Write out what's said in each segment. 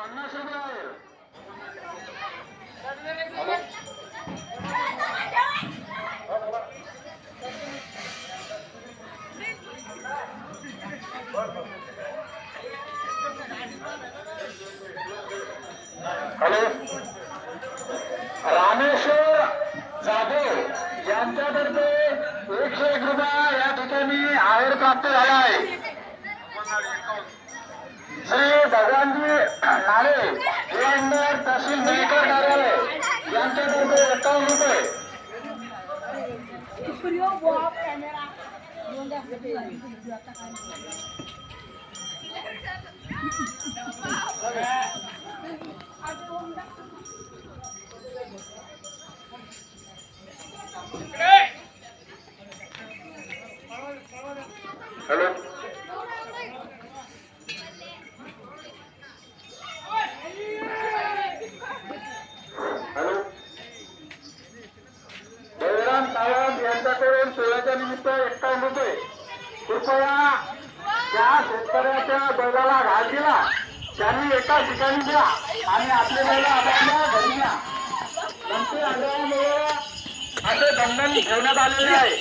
Hello, Rameshwar Jadhav यांच्यातर्फे 101 रुपये या ठिकाणी आहेर प्राप्त झाला आहे. श्री भगवानजी नाळे अंडर तहसील मेहकर कार्यालय यांच्यातर्फे 51 रुपये. हॅलो, हॅलो, बळीराम सावंत यांच्याकडून सोळ्याच्या निमित्त 51 रुपये. कृपया त्या शेतकऱ्याच्या बैलाला घास दिला त्यांनी एका ठिकाणी द्या आणि आपले बैल आपल्या घरी द्या. नंतर आल्यामुळे असे बंधन ठेवण्यात आलेले आहे.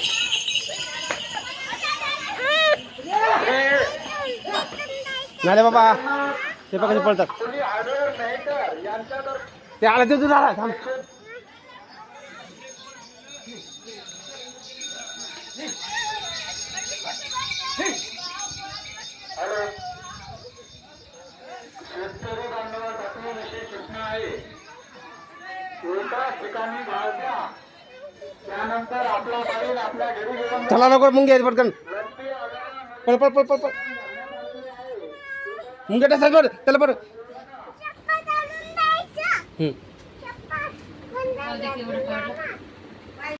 नाही बाबा ते बघा पळतात ते आला ते तुझा आला थांब. हॅलो, शेतकरी बांधवासाठी विशेष सूचना आहे. एकाच ठिकाणी घास द्या त्यानंतर आपला बैल आपल्या घरी घेऊन चला नको मुंगे पटकन पळ पळ पळ पळ पळ मुंगे टाकायचं बरं त्याला बरं. चप्पल